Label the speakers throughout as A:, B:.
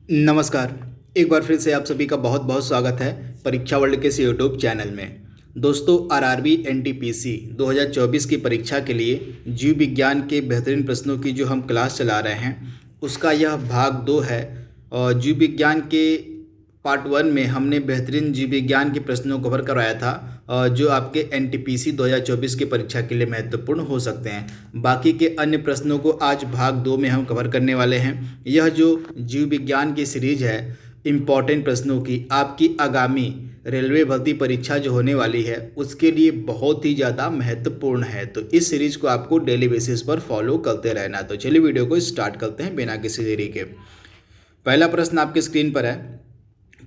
A: नमस्कार। एक बार फिर से आप सभी का बहुत बहुत स्वागत है परीक्षा वर्ल्ड के इस यूट्यूब चैनल में। दोस्तों, आरआरबी एनटीपीसी 2024 की परीक्षा के लिए जीव विज्ञान के बेहतरीन प्रश्नों की जो हम क्लास चला रहे हैं उसका यह भाग 2 है। और जीव विज्ञान के पार्ट 1 में हमने बेहतरीन जीव विज्ञान के प्रश्नों को कवर करवाया था जो आपके एनटीपीसी 2024 की परीक्षा के लिए महत्वपूर्ण हो सकते हैं। बाकी के अन्य प्रश्नों को आज भाग 2 में हम कवर करने वाले हैं। यह जो जीव विज्ञान की सीरीज है इम्पॉर्टेंट प्रश्नों की, आपकी आगामी रेलवे भर्ती परीक्षा जो होने वाली है उसके लिए बहुत ही ज़्यादा महत्वपूर्ण है। तो इस सीरीज को आपको डेली बेसिस पर फॉलो करते रहना। तो चलिए वीडियो को स्टार्ट करते हैं बिना किसी देरी के। पहला प्रश्न आपके स्क्रीन पर है,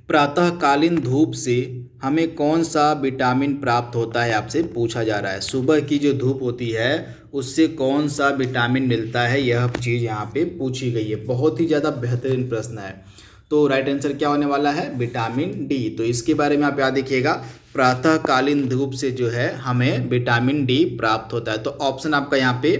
A: प्रातःकालीन धूप से हमें कौन सा विटामिन प्राप्त होता है, आपसे पूछा जा रहा है। सुबह की जो धूप होती है उससे कौन सा विटामिन मिलता है, यह चीज़ यहाँ पे पूछी गई है। बहुत ही ज़्यादा बेहतरीन प्रश्न है। तो राइट आंसर क्या होने वाला है, विटामिन डी। तो इसके बारे में आप याद रखिएगा, प्रातःकालीन धूप से जो है हमें विटामिन डी प्राप्त होता है। तो ऑप्शन आपका यहाँ पे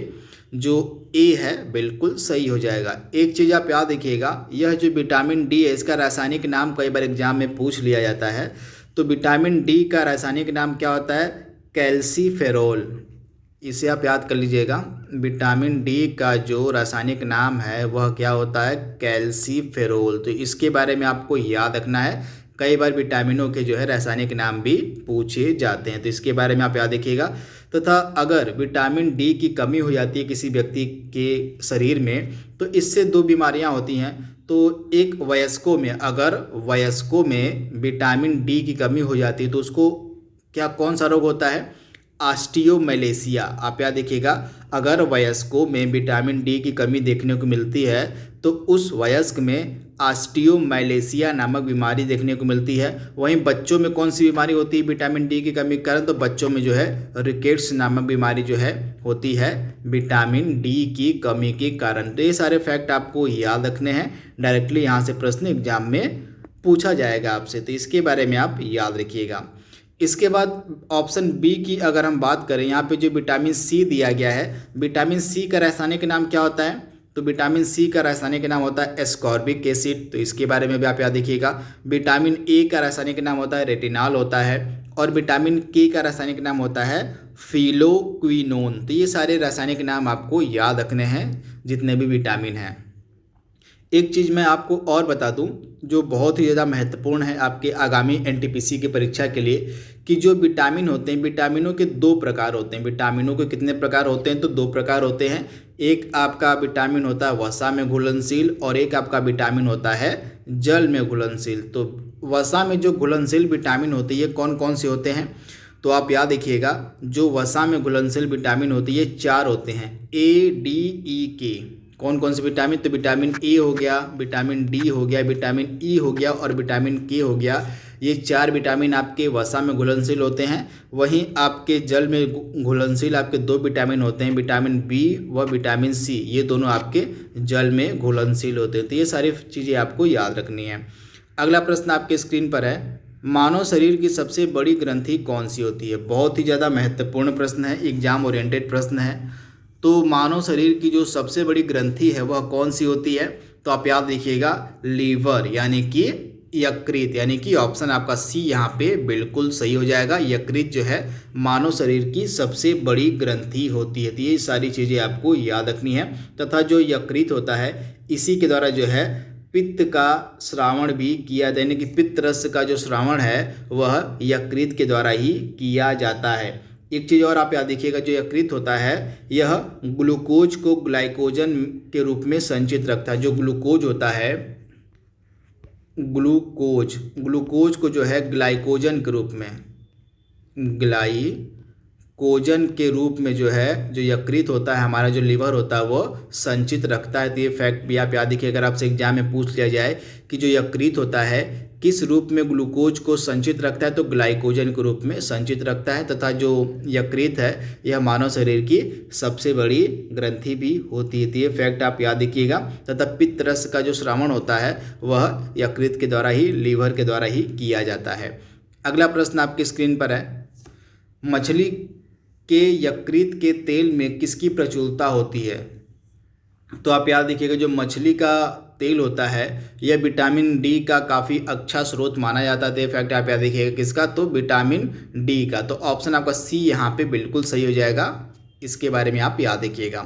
A: जो ए है बिल्कुल सही हो जाएगा। एक चीज़ आप याद रखिएगा, यह जो विटामिन डी है इसका रासायनिक नाम कई बार एग्जाम में पूछ लिया जाता है। तो विटामिन डी का रासायनिक नाम क्या होता है, कैल्सीफेरोल। इसे आप याद कर लीजिएगा। विटामिन डी का जो रासायनिक नाम है वह क्या होता है, कैल्सीफेरोल। तो इसके बारे में आपको याद रखना है। कई बार विटामिनों के जो है रासायनिक नाम भी पूछे जाते हैं, तो इसके बारे में आप याद रखिएगा। तथा अगर विटामिन डी की कमी हो जाती है किसी व्यक्ति के शरीर में तो इससे दो बीमारियां होती हैं। तो एक वयस्कों में, अगर वयस्कों में विटामिन डी की कमी हो जाती है तो उसको कौन सा रोग होता है, ऑस्टियोमैलेसिया। आप याद देखिएगा, अगर वयस्कों में विटामिन डी की कमी देखने को मिलती है तो उस वयस्क में ऑस्टियोमैलेसिया नामक बीमारी देखने को मिलती है। वहीं बच्चों में कौन सी बीमारी होती है विटामिन डी की कमी के कारण, तो बच्चों में जो है रिकेट्स नामक बीमारी जो है होती है विटामिन डी की कमी के कारण। तो ये सारे फैक्ट आपको याद रखने हैं, डायरेक्टली यहाँ से प्रश्न एग्जाम में पूछा जाएगा आपसे, तो इसके बारे में आप याद रखिएगा। इसके बाद ऑप्शन बी की अगर हम बात करें, यहाँ पे जो विटामिन सी दिया गया है, विटामिन सी का रासायनिक नाम क्या होता है, तो विटामिन सी का रासायनिक नाम होता है एस्कॉर्बिक एसिड। तो इसके बारे में भी आप याद रखिएगा। विटामिन ए का रासायनिक नाम होता है रेटिनॉल होता है, और विटामिन के का रासायनिक नाम होता है फिलोक्विनोन। तो ये सारे रासायनिक नाम आपको याद रखने हैं जितने भी विटामिन हैं। एक चीज़ मैं आपको और बता दूं जो बहुत ही ज़्यादा महत्वपूर्ण है आपके आगामी एनटीपीसी की परीक्षा के लिए, कि जो विटामिन होते हैं, विटामिनों के दो प्रकार होते हैं। विटामिनों के कितने प्रकार होते हैं, तो दो प्रकार होते हैं। एक आपका विटामिन होता है वसा में घुलनशील, और एक आपका विटामिन होता है जल में घुलनशील। तो वसा में जो घुलनशील विटामिन होती है कौन कौन से होते हैं, तो आप याद रखिएगा, जो वसा में घुलनशील विटामिन होती है 4 होते हैं, ए डी ई के। कौन कौन से विटामिन, तो विटामिन ए हो गया, विटामिन डी हो गया, विटामिन ई हो गया और विटामिन के हो गया। ये 4 विटामिन आपके वसा में घुलनशील होते हैं। वहीं आपके जल में घुलनशील आपके 2 विटामिन होते हैं, विटामिन बी व विटामिन सी। ये दोनों आपके जल में घुलनशील होते हैं। तो ये सारी चीज़ें आपको याद रखनी है। अगला प्रश्न आपके स्क्रीन पर है, मानव शरीर की सबसे बड़ी ग्रंथि कौन सी होती है। बहुत ही ज़्यादा महत्वपूर्ण प्रश्न है, एग्जाम ओरिएंटेड प्रश्न है। तो मानव शरीर की जो सबसे बड़ी ग्रंथि है वह कौन सी होती है, तो आप याद रखिएगा लीवर यानी कि यकृत, यानी कि ऑप्शन आपका सी यहाँ पे बिल्कुल सही हो जाएगा। यकृत जो है मानव शरीर की सबसे बड़ी ग्रंथि होती है। तो ये सारी चीज़ें आपको याद रखनी है। तथा जो यकृत होता है इसी के द्वारा जो है पित्त का श्रावण भी किया, यानी कि पित्त रस का जो श्रावण है वह यकृत के द्वारा ही किया जाता है। एक चीज़ और आप याद रखिएगा, जो यकृत होता है यह ग्लूकोज को ग्लाइकोजन के रूप में संचित रखता है। जो ग्लूकोज होता है, ग्लूकोज को जो है ग्लाइकोजन के रूप में, ग्लाइकोजन के रूप में जो है जो यकृत होता है हमारा, जो लीवर होता है वो संचित रखता है। तो ये फैक्ट भी आप याद रखिए, अगर आपसे एग्जाम में पूछ लिया जाए कि जो यकृत होता है किस रूप में ग्लूकोज को संचित रखता है, तो ग्लाइकोजन के रूप में संचित रखता है। तथा जो यकृत है यह मानव शरीर की सबसे बड़ी ग्रंथि भी होती है। तो ये फैक्ट आप याद रखिएगा। तथा पित्त रस का जो श्रावण होता है वह यकृत के द्वारा ही, लीवर के द्वारा ही किया जाता है। अगला प्रश्न आपकी स्क्रीन पर है, मछली के यकृत के तेल में किसकी प्रचुरता होती है। तो आप याद रखिएगा, जो मछली का तेल होता है यह विटामिन डी का काफ़ी अच्छा स्रोत माना जाता है। तो ये फैक्ट आप याद देखिएगा किसका, तो विटामिन डी का। तो ऑप्शन आपका सी यहाँ पे बिल्कुल सही हो जाएगा। इसके बारे में आप याद रखिएगा।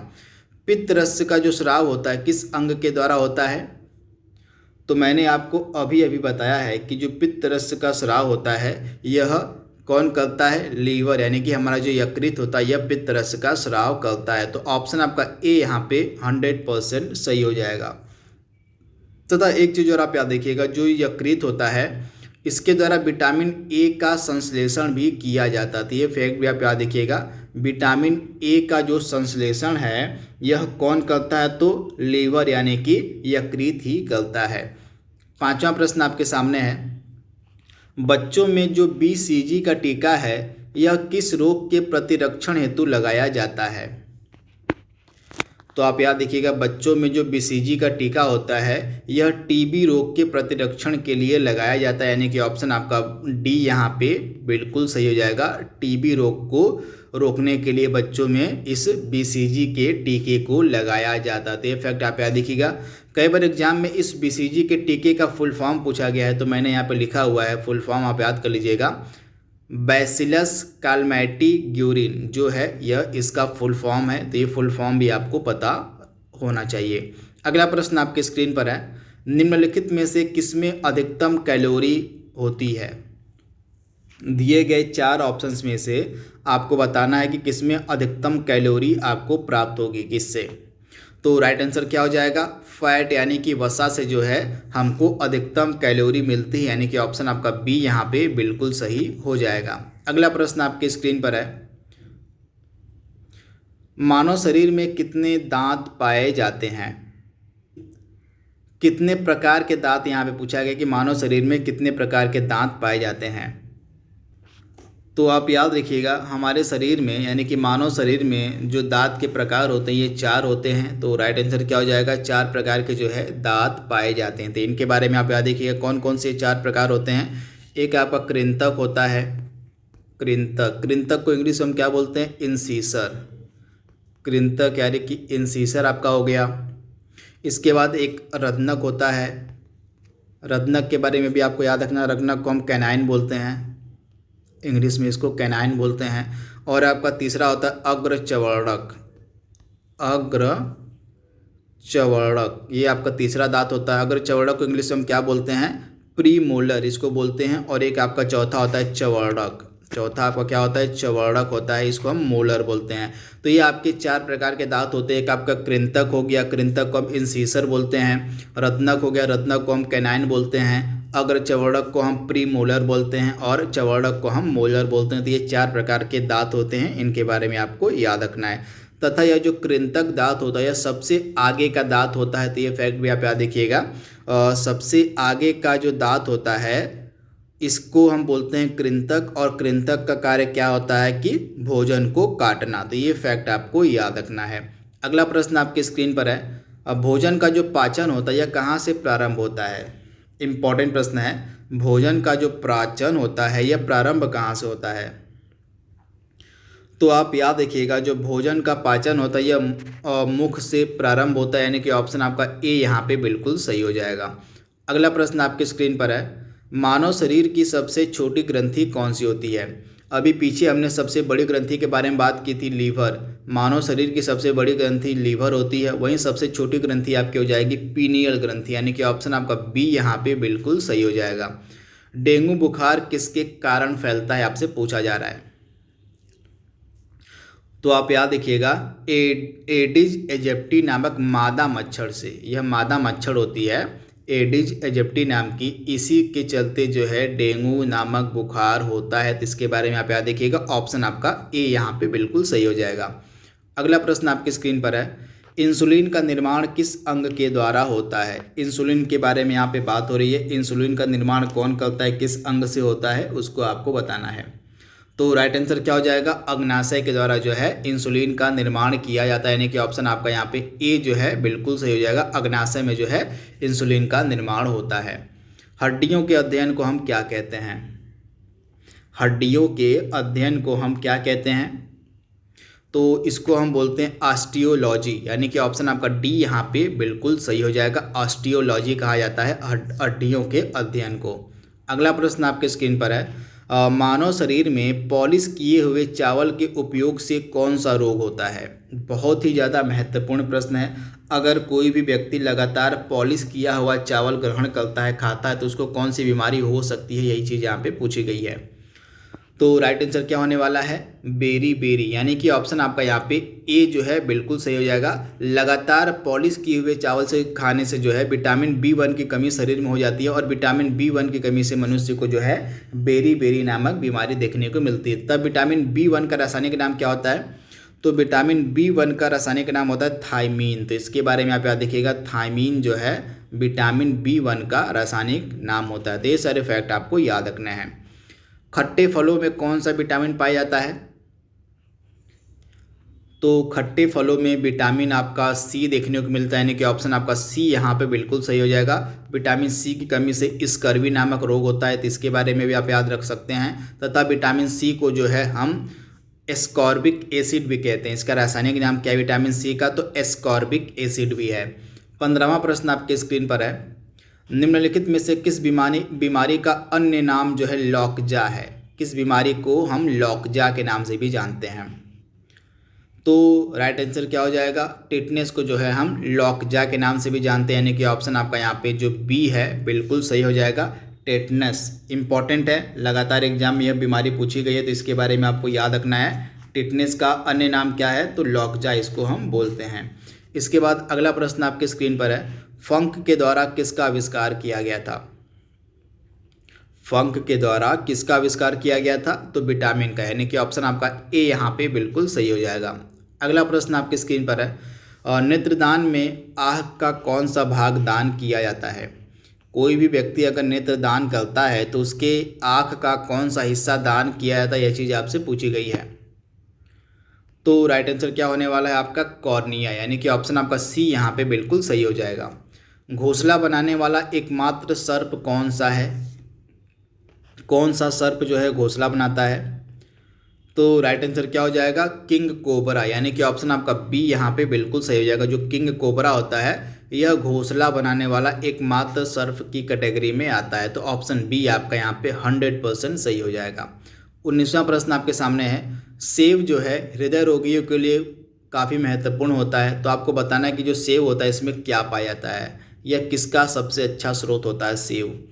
A: पित्त रस का जो स्राव होता है किस अंग के द्वारा होता है, तो मैंने आपको अभी अभी बताया है कि जो पित्त रस का स्राव होता है यह कौन करता है, लीवर, यानी कि हमारा जो यकृत होता है यह पित्त रस का स्राव करता है। तो ऑप्शन आपका ए यहाँ पे 100% सही हो जाएगा। तथा एक चीज़ और आप याद देखिएगा, जो यकृत होता है इसके द्वारा विटामिन ए का संश्लेषण भी किया जाता है। तो ये फैक्ट भी आप याद देखिएगा, विटामिन ए का जो संश्लेषण है यह कौन करता है, तो लीवर यानी कि यकृत ही करता है। पांचवा प्रश्न आपके सामने है, बच्चों में जो BCG का टीका है यह किस रोग के प्रतिरक्षण हेतु लगाया जाता है। तो आप याद देखिएगा, बच्चों में जो BCG का टीका होता है यह TB रोग के प्रतिरक्षण के लिए लगाया जाता है, यानी कि ऑप्शन आपका डी यहाँ पे बिल्कुल सही हो जाएगा। TB रोग को रोकने के लिए बच्चों में इस BCG के टीके को लगाया जाता है। तो ये फैक्ट आप याद देखिएगा। कई बार एग्जाम में इस BCG के टीके का फुल फॉर्म पूछा गया है, तो मैंने यहाँ पे लिखा हुआ है, फुल फॉर्म आप याद कर लीजिएगा। बैसिलस कालमैटी-ग्यूरिन जो है यह इसका फुल फॉर्म है। तो ये फुल फॉर्म भी आपको पता होना चाहिए। अगला प्रश्न आपके स्क्रीन पर है, निम्नलिखित में से किसमें अधिकतम कैलोरी होती है। दिए गए 4 ऑप्शंस में से आपको बताना है कि किसमें अधिकतम कैलोरी आपको प्राप्त होगी, किससे। तो राइट आंसर क्या हो जाएगा, फैट यानी कि वसा से जो है हमको अधिकतम कैलोरी मिलती है, यानी कि ऑप्शन आपका बी यहाँ पे बिल्कुल सही हो जाएगा। अगला प्रश्न आपके स्क्रीन पर है, मानव शरीर में कितने दांत पाए जाते हैं। कितने प्रकार के दांत यहाँ पे पूछा गया कि मानव शरीर में कितने प्रकार के दांत पाए जाते हैं। तो आप याद रखिएगा, हमारे शरीर में यानी कि मानव शरीर में जो दांत के प्रकार होते हैं ये 4 होते हैं। तो राइट आंसर क्या हो जाएगा, 4 प्रकार के जो है दांत पाए जाते हैं। तो इनके बारे में आप याद रखिएगा कौन कौन से 4 प्रकार होते हैं। एक आपका कृंतक होता है, कृंतक को इंग्लिश में हम क्या बोलते हैं, इंसीसर। कृंतक यानी कि इंसीसर आपका हो गया। इसके बाद एक रत्नक होता है, रत्नक के बारे में भी आपको याद रखना, रत्नक को हम कैनाइन बोलते हैं, इंग्लिश में इसको कैनाइन बोलते हैं। और आपका तीसरा होता है अग्रचवर्णक, अग्रचवर्णक ये आपका तीसरा दांत होता है। अग्रचवर्णक को इंग्लिश में हम क्या बोलते हैं, प्रीमोलर इसको बोलते हैं। और एक आपका चौथा होता है चवर्णक, चौथा आपका क्या होता है, चवर्णक होता है, इसको हम मोलर बोलते हैं। तो ये आपके 4 प्रकार के दांत होते हैं। एक आपका कृंतक हो गया, कृंतक को हम इंसीसर बोलते हैं। रत्नक हो गया, रत्नक को हम कैनाइन बोलते हैं। अग्र चवर्णक को हम प्री मोलर बोलते हैं और चवर्णक को हम मोलर बोलते हैं। तो ये 4 प्रकार के दांत होते हैं, इनके बारे में आपको याद रखना है। तथा यह जो कृंतक दांत होता है यह सबसे आगे का दांत होता है। तो ये फैक्ट भी आप याद रखिएगा, सबसे आगे का जो दांत होता है इसको हम बोलते हैं कृंतक। और कृंतक का कार्य क्या होता है कि भोजन को काटना। तो ये फैक्ट आपको याद रखना है। अगला प्रश्न आपके स्क्रीन पर है, अब भोजन का जो पाचन होता है यह कहाँ से प्रारंभ होता है। इम्पॉर्टेंट प्रश्न है, भोजन का जो पाचन होता है यह प्रारंभ कहाँ से होता है। तो आप याद रखिएगा, जो भोजन का पाचन होता है यह मुख से प्रारंभ होता है, यानी कि ऑप्शन आपका ए यहाँ पे बिल्कुल सही हो जाएगा। अगला प्रश्न आपके स्क्रीन पर है, मानव शरीर की सबसे छोटी ग्रंथि कौन सी होती है। अभी पीछे हमने सबसे बड़ी ग्रंथि के बारे में बात की थी, लीवर। मानव शरीर की सबसे बड़ी ग्रंथि लीवर होती है, वहीं सबसे छोटी ग्रंथि आपकी हो जाएगी पीनियल ग्रंथि, यानी कि ऑप्शन आपका बी यहाँ पे बिल्कुल सही हो जाएगा। डेंगू बुखार किसके कारण फैलता है, आपसे पूछा जा रहा है। तो आप याद रखिएगा, एडिज एजिप्टी नामक मादा मच्छर से, यह मादा मच्छर होती है एडिज एजिप्टी नाम की, इसी के चलते जो है डेंगू नामक बुखार होता है। तो इसके बारे में आप याद रखिएगा, ऑप्शन आपका ए यहाँ पे बिल्कुल सही हो जाएगा। अगला प्रश्न आपकी स्क्रीन पर है, इंसुलिन का निर्माण किस अंग के द्वारा होता है। इंसुलिन के बारे में यहाँ पे बात हो रही है, इंसुलिन का निर्माण कौन करता है, किस अंग से होता है, उसको आपको बताना है। तो राइट आंसर क्या हो जाएगा, अग्नाशय के द्वारा जो है इंसुलिन का निर्माण किया जाता है, यानी कि ऑप्शन आपका यहाँ पे ए जो है बिल्कुल सही हो जाएगा। अग्नाशय में जो है इंसुलिन का निर्माण होता है। हड्डियों के अध्ययन को हम क्या कहते हैं। हड्डियों के अध्ययन को हम क्या कहते हैं। तो इसको हम बोलते हैं ऑस्टियोलॉजी, यानी कि ऑप्शन आपका डी यहाँ पे बिल्कुल सही हो जाएगा। ऑस्टियोलॉजी कहा जाता है हड्डियों के अध्ययन को। अगला प्रश्न आपके स्क्रीन पर है, मानव शरीर में पॉलिश किए हुए चावल के उपयोग से कौन सा रोग होता है? बहुत ही ज़्यादा महत्वपूर्ण प्रश्न है। अगर कोई भी व्यक्ति लगातार पॉलिश किया हुआ चावल ग्रहण करता है, खाता है, तो उसको कौन सी बीमारी हो सकती है, यही चीज़ यहाँ पे पूछी गई है। तो राइट आंसर क्या होने वाला है? बेरी, यानी कि ऑप्शन आपका यहाँ पे ए जो है बिल्कुल सही हो जाएगा। लगातार पॉलिश किए हुए चावल से खाने से जो है विटामिन B1 की कमी शरीर में हो जाती है और विटामिन B1 की कमी से मनुष्य को जो है बेरी नामक बीमारी देखने को मिलती है। तब विटामिन B1 का रासायनिक नाम क्या होता है? तो विटामिन B1 का रासायनिक नाम होता है थायमीन। तो इसके बारे में आप याद देखिएगा, थायमीन जो है विटामिन B1 का रासायनिक नाम होता है। तो ये सारे फैक्ट आपको याद रखने हैं। खट्टे फलों में कौन सा विटामिन पाया जाता है? तो खट्टे फलों में विटामिन आपका सी देखने को मिलता है, यानी कि ऑप्शन आपका सी यहाँ पे बिल्कुल सही हो जाएगा। विटामिन सी की कमी से स्कर्वी नामक रोग होता है, तो इसके बारे में भी आप याद रख सकते हैं। तथा विटामिन सी को जो है हम एस्कॉर्बिक एसिड भी कहते हैं। इसका रासायनिक नाम क्या है विटामिन सी का? तो एस्कॉर्बिक एसिड भी है। 15वां प्रश्न आपके स्क्रीन पर है, निम्नलिखित में से किस बीमारी का अन्य नाम जो है लॉकजा है? किस बीमारी को हम लॉकजा के नाम से भी जानते हैं? तो राइट आंसर क्या हो जाएगा? टिटनेस को जो है हम लॉकजा के नाम से भी जानते हैं, यानी कि ऑप्शन आपका यहाँ पे जो बी है बिल्कुल सही हो जाएगा। टिटनेस इंपॉर्टेंट है, लगातार एग्जाम में यह बीमारी पूछी गई है, तो इसके बारे में आपको याद रखना है। टिटनेस का अन्य नाम क्या है? तो लॉकजा इसको हम बोलते हैं। इसके बाद अगला प्रश्न आपके स्क्रीन पर है, फंक के द्वारा किसका आविष्कार किया गया था? फंक के द्वारा किसका आविष्कार किया गया था? तो विटामिन का, यानी कि ऑप्शन आपका ए यहाँ पे बिल्कुल सही हो जाएगा। अगला प्रश्न आपकी स्क्रीन पर है, नेत्रदान में आँख का कौन सा भाग दान किया जाता है? कोई भी व्यक्ति अगर नेत्रदान करता है तो उसके आँख का कौन सा हिस्सा दान किया जाता है, यह चीज़ आपसे पूछी गई है। तो राइट आंसर क्या होने वाला है आपका? कॉर्निया, यानी कि ऑप्शन आपका सी यहाँ पे बिल्कुल सही हो जाएगा। घोंसला बनाने वाला एकमात्र सर्प कौन सा है? कौन सा सर्प जो है घोंसला बनाता है? तो राइट आंसर क्या हो जाएगा? किंग कोबरा, यानी कि ऑप्शन आपका बी यहाँ पे बिल्कुल सही हो जाएगा। जो किंग कोबरा होता है यह घोंसला बनाने वाला एकमात्र सर्प की कैटेगरी में आता है। तो ऑप्शन बी आपका यहाँ पे 100% सही हो जाएगा। 19वां प्रश्न आपके सामने है, सेब जो है हृदय रोगियों के लिए काफ़ी महत्वपूर्ण होता है, तो आपको बताना है कि जो सेब होता है इसमें क्या पाया जाता है, यह किसका सबसे अच्छा स्रोत होता है सेब?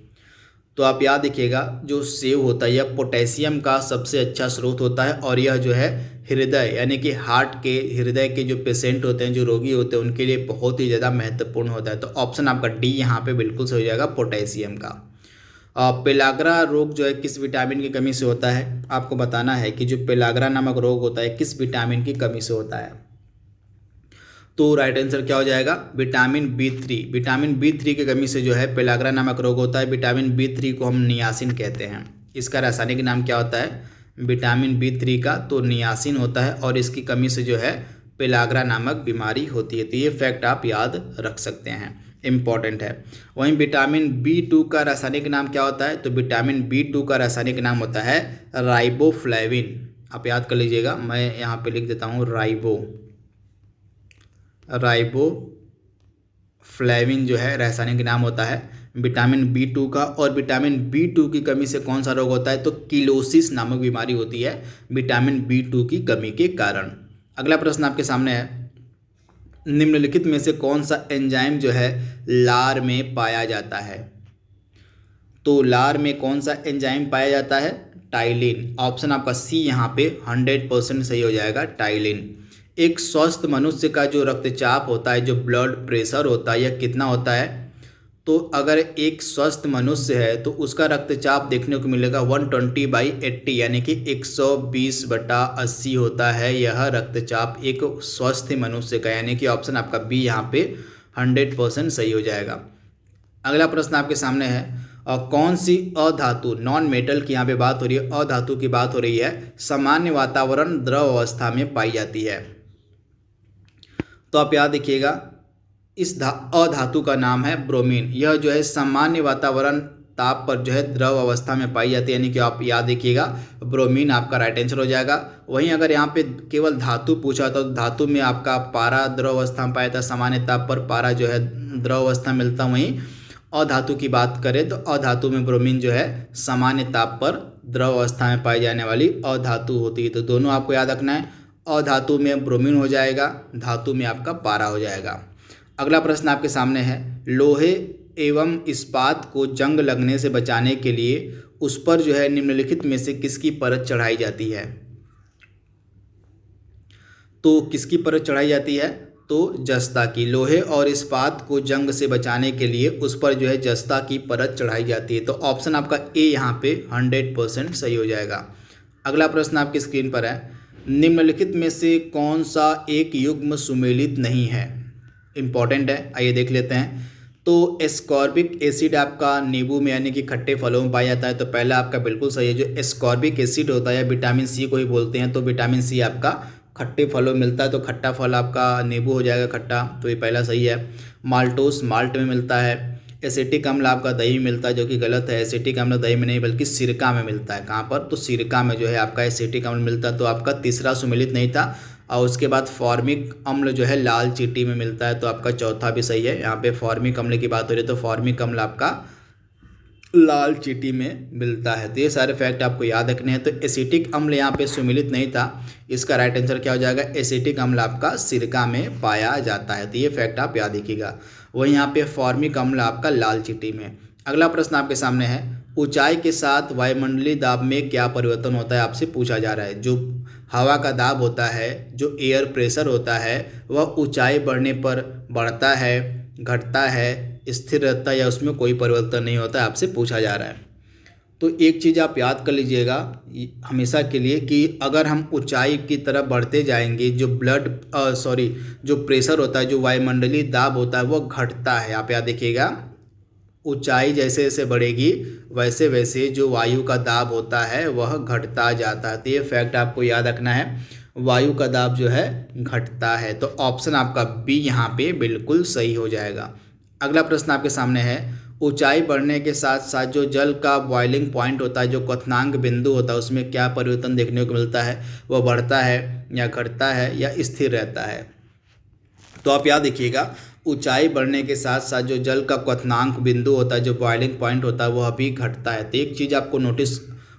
A: तो आप याद रखिएगा, जो सेब होता है यह पोटेशियम का सबसे अच्छा स्रोत होता है और यह जो है हृदय यानी कि हार्ट के हृदय के जो पेशेंट होते हैं, जो रोगी होते हैं, उनके लिए बहुत ही ज़्यादा महत्वपूर्ण होता है। तो ऑप्शन आपका डी यहाँ पे बिल्कुल सही हो जाएगा, पोटेशियम का। पेलाग्रा रोग जो है किस विटामिन की कमी से होता है? आपको बताना है कि जो पेलाग्रा नामक रोग होता है किस विटामिन की कमी से होता है? तो राइट आंसर क्या हो जाएगा? Vitamin B3। विटामिन B3 की कमी से जो है पेलाग्रा नामक रोग होता है। विटामिन B3 को हम नियासिन कहते हैं। इसका रासायनिक नाम क्या होता है विटामिन B3 का? तो नियासिन होता है और इसकी कमी से जो है पेलाग्रा नामक बीमारी होती है। तो ये फैक्ट आप याद रख सकते हैं, इम्पॉर्टेंट है। वहीं विटामिन B2 का रासायनिक नाम क्या होता है? तो विटामिन B2 का रासायनिक नाम होता है राइबोफ्लेविन। आप याद कर लीजिएगा, मैं यहाँ पे लिख देता हूँ राइबोफ्लेविन जो है रासायनिक नाम होता है विटामिन B2 का। और विटामिन B2 की कमी से कौन सा रोग होता है? तो किलोसिस नामक बीमारी होती है विटामिन B2 की कमी के कारण। अगला प्रश्न आपके सामने है, निम्नलिखित में से कौन सा एंजाइम जो है लार में पाया जाता है? तो लार में कौन सा एंजाइम पाया जाता है? टाइलिन। ऑप्शन आपका सी यहाँ पे 100% सही हो जाएगा, टाइलिन। एक स्वस्थ मनुष्य का जो रक्तचाप होता है, जो ब्लड प्रेशर होता है, यह कितना होता है? तो अगर एक स्वस्थ मनुष्य है तो उसका रक्तचाप देखने को मिलेगा 120/80, यानी कि 120/80 होता है यह रक्तचाप एक स्वस्थ मनुष्य का, यानी कि ऑप्शन आपका बी यहाँ पे 100% सही हो जाएगा। अगला प्रश्न आपके सामने है, कौन सी अधातु, नॉन मेटल की यहाँ पे बात हो रही है, अधातु की बात हो रही है, सामान्य वातावरण द्रव अवस्था में पाई जाती है? तो आप याद रखिएगा, इस अधातु का नाम है ब्रोमीन। यह जो है सामान्य वातावरण ताप पर जो है द्रव अवस्था में पाई जाती है, यानी कि आप याद रखिएगा ब्रोमीन आपका राइट आंसर हो जाएगा। वहीं अगर यहाँ पे केवल धातु पूछा तो धातु में आपका पारा द्रव अवस्था में पाया जाता है, सामान्य ताप पर पारा जो है द्रव अवस्था में मिलता। वहीं अधातु की बात करें तो अधातु में ब्रोमीन जो है सामान्य ताप पर द्रव अवस्था में पाई जाने वाली अधातु होती है। तो दोनों आपको याद रखना है, अधातु में ब्रोमीन हो जाएगा, धातु में आपका पारा हो जाएगा। अगला प्रश्न आपके सामने है, लोहे एवं इस्पात को जंग लगने से बचाने के लिए उस पर जो है निम्नलिखित में से किसकी परत चढ़ाई जाती है? तो किसकी परत चढ़ाई जाती है? तो जस्ता की। लोहे और इस्पात को जंग से बचाने के लिए उस पर जो है जस्ता की परत चढ़ाई जाती है। तो ऑप्शन आपका ए यहाँ पे 100% सही हो जाएगा। अगला प्रश्न आपकी स्क्रीन पर है, निम्नलिखित में से कौन सा एक युग्म सुमेलित नहीं है? इम्पॉर्टेंट है, आइए देख लेते हैं। तो एस्कॉर्बिक एसिड आपका नींबू में यानी कि खट्टे फलों में पाया जाता है, तो पहला आपका बिल्कुल सही है। जो एस्कॉर्बिक एसिड होता है विटामिन सी को ही बोलते हैं, तो विटामिन सी आपका खट्टे फलों में मिलता है, तो खट्टा फल आपका नींबू हो जाएगा खट्टा, तो ये पहला सही है। माल्टोस माल्ट में मिलता है। एसिटिक अम्ल आपका दही में मिलता है, जो कि गलत है। एसिटिक अम्ल दही में नहीं बल्कि सिरका में मिलता है। कहाँ पर? तो सिरका में जो है आपका एसिटिक अम्ल मिलता है, तो आपका तीसरा सुमेलित नहीं था। और उसके बाद फॉर्मिक अम्ल जो है लाल चींटी में मिलता है, तो आपका चौथा भी सही है। यहाँ पे फॉर्मिक अम्ल की बात हो रही है, तो फॉर्मिक अम्ल आपका लाल चींटी में मिलता है। तो ये सारे फैक्ट आपको याद रखने हैं। तो एसिटिक अम्ल यहाँ पे सुमेलित नहीं था, इसका राइट आंसर क्या हो जाएगा? एसिटिक अम्ल आपका सिरका में पाया जाता है, तो ये फैक्ट आप याद रखिएगा। वहीं यहाँ पे फॉर्मिक अम्ल आपका लाल चींटी में। अगला प्रश्न आपके सामने है, ऊंचाई के साथ वायुमंडलीय दाब में क्या परिवर्तन होता है? आपसे पूछा जा रहा है। जो हवा का दाब होता है, जो एयर प्रेशर होता है, वह ऊंचाई बढ़ने पर बढ़ता है, घटता है, स्थिर रहता है या उसमें कोई परिवर्तन नहीं होता है? आपसे पूछा जा रहा है। तो एक चीज़ आप याद कर लीजिएगा हमेशा के लिए कि अगर हम ऊंचाई की तरफ बढ़ते जाएंगे, जो प्रेशर होता है, जो वायुमंडलीय दाब होता है, वो घटता है। आप याद देखिएगा, ऊंचाई जैसे जैसे बढ़ेगी वैसे वैसे जो वायु का दाब होता है वह घटता जाता है। तो ये फैक्ट आपको याद रखना है, वायु का दाब जो है घटता है। तो ऑप्शन आपका बी यहाँ पे बिल्कुल सही हो जाएगा। अगला प्रश्न आपके सामने है, ऊंचाई बढ़ने के साथ साथ जो जल का बॉइलिंग पॉइंट होता है, जो क्वथनांक बिंदु होता है, उसमें क्या परिवर्तन देखने को मिलता है? वह बढ़ता है या घटता है या स्थिर रहता है? तो आप याद रखिएगा, ऊंचाई बढ़ने के साथ साथ जो जल का क्वथनांक बिंदु होता है, जो बॉइलिंग पॉइंट होता है, वह भी घटता है। तो एक चीज़ आपको नोटिस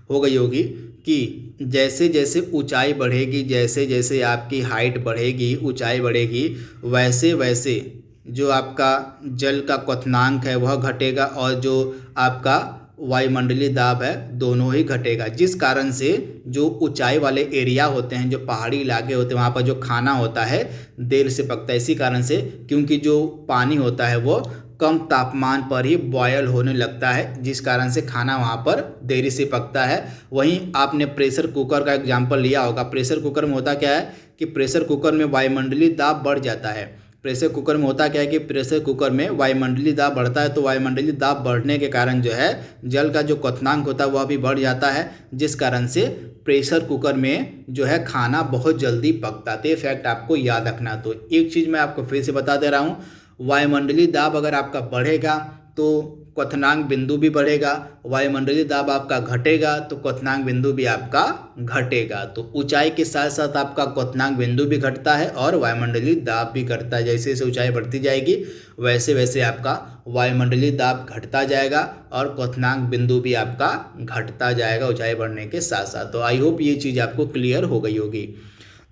A: हो गई होगी कि जैसे जैसे ऊंचाई बढ़ेगी, जैसे जैसे आपकी हाइट बढ़ेगी, ऊंचाई बढ़ेगी, वैसे वैसे जो आपका जल का क्वथनांक है वह घटेगा और जो आपका वायुमंडलीय दाब है दोनों ही घटेगा। जिस कारण से जो ऊंचाई वाले एरिया होते हैं, जो पहाड़ी इलाके होते हैं, वहाँ पर जो खाना होता है देर से पकता है। इसी कारण से, क्योंकि जो पानी होता है वो कम तापमान पर ही बॉयल होने लगता है, जिस कारण से खाना वहाँ पर देरी से पकता है। वहीं आपने प्रेशर कुकर का एग्जाम्पल लिया होगा। प्रेशर कुकर में होता क्या है कि प्रेशर कुकर में वायुमंडलीय दाब बढ़ जाता है। प्रेशर कुकर में होता क्या है कि प्रेशर कुकर में वायुमंडलीय दाब बढ़ता है, तो वायुमंडलीय दाब बढ़ने के कारण जो है जल का जो क्वथनांक होता है वह भी बढ़ जाता है, जिस कारण से प्रेशर कुकर में जो है खाना बहुत जल्दी पकता है। तो ये फैक्ट आपको याद रखना। तो एक चीज़ मैं आपको फिर से बता दे रहा हूँ, वायुमंडलीय दाब अगर आपका बढ़ेगा तो क्वथनांक बिंदु भी बढ़ेगा, वायुमंडलीय दाब आपका घटेगा तो क्वथनांक बिंदु भी आपका घटेगा। तो ऊंचाई के साथ साथ आपका क्वथनांक बिंदु भी घटता है और वायुमंडलीय दाब भी घटता है। जैसे जैसे ऊंचाई बढ़ती जाएगी वैसे वैसे आपका वायुमंडलीय दाब घटता जाएगा और क्वथनांक बिंदु भी आपका घटता जाएगा ऊंचाई बढ़ने के साथ साथ। तो आई होप ये चीज़ आपको क्लियर हो गई होगी।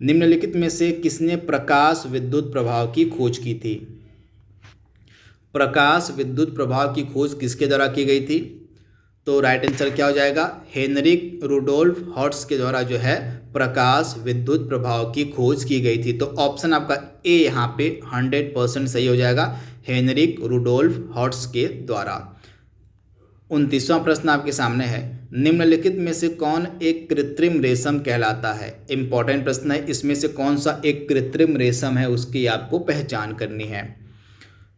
A: निम्नलिखित में से किसने प्रकाश विद्युत प्रभाव की खोज की थी? प्रकाश विद्युत प्रभाव की खोज किसके द्वारा की गई थी? तो राइट आंसर क्या हो जाएगा? हेनरिक रुडोल्फ हर्ट्ज के द्वारा जो है प्रकाश विद्युत प्रभाव की खोज की गई थी। तो ऑप्शन आपका ए यहाँ पे 100% सही हो जाएगा, हेनरिक रुडोल्फ हर्ट्ज के द्वारा। 29वां प्रश्न आपके सामने है, निम्नलिखित में से कौन एक कृत्रिम रेशम कहलाता है? इंपॉर्टेंट प्रश्न है, इसमें से कौन सा एक कृत्रिम रेशम है उसकी आपको पहचान करनी है।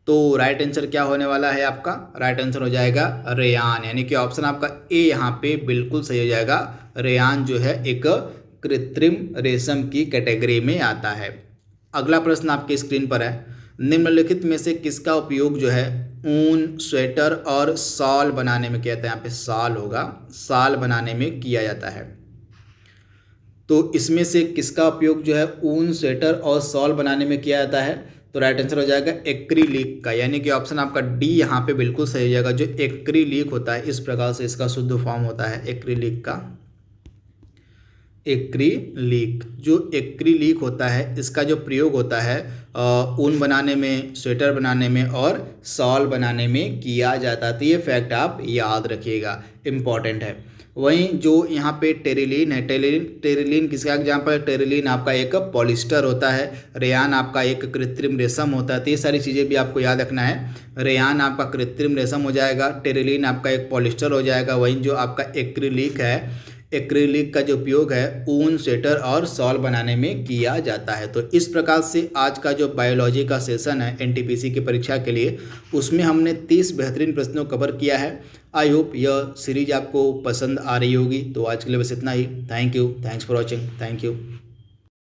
A: तो राइट आंसर क्या होने वाला है आपका? राइट आंसर हो जाएगा रेयान, यानी कि ऑप्शन आपका ए यहाँ पे बिल्कुल सही हो जाएगा। रेयान जो है एक कृत्रिम रेशम की कैटेगरी में आता है। अगला प्रश्न आपकी स्क्रीन पर है, निम्नलिखित में से किसका उपयोग जो है ऊन, स्वेटर और शॉल बनाने में किया जाता है? यहाँ पे शॉल होगा, शॉल बनाने में किया जाता है। तो इसमें से किसका उपयोग जो है ऊन, स्वेटर और शॉल बनाने में किया जाता है? तो राइट आंसर हो जाएगा एक्रिलिक का, यानी कि ऑप्शन आपका डी यहाँ पे बिल्कुल सही हो जाएगा। जो एक्रिलिक होता है, इस प्रकार से इसका शुद्ध फॉर्म होता है एक्रिलिक का। एक्रिलिक, जो एक्रिलिक होता है इसका जो प्रयोग होता है ऊन बनाने में, स्वेटर बनाने में और शॉल बनाने में किया जाता है। तो ये फैक्ट आप याद रखिएगा, इम्पॉर्टेंट है। वहीं जो यहाँ पे टेरिलीन है, टेरिलीन किसका एग्जाम्पल है? टेरिलीन आपका एक पॉलिस्टर होता है, रेयान आपका एक कृत्रिम रेशम होता है। तो ये सारी चीज़ें भी आपको याद रखना है। रेयान आपका कृत्रिम रेशम हो जाएगा, टेरिलीन आपका एक पॉलिस्टर हो जाएगा। वहीं जो आपका एक्रिलिक है, एक्रिलिक का जो उपयोग है ऊन, स्वेटर और शॉल बनाने में किया जाता है। तो इस प्रकार से आज का जो बायोलॉजी का सेशन है एनटीपीसी की परीक्षा के लिए, उसमें हमने 30 बेहतरीन प्रश्नों को कवर किया है। आई होप यह सीरीज आपको पसंद आ रही होगी। तो आज के लिए बस इतना ही। Thank you, thanks for watching, thank you.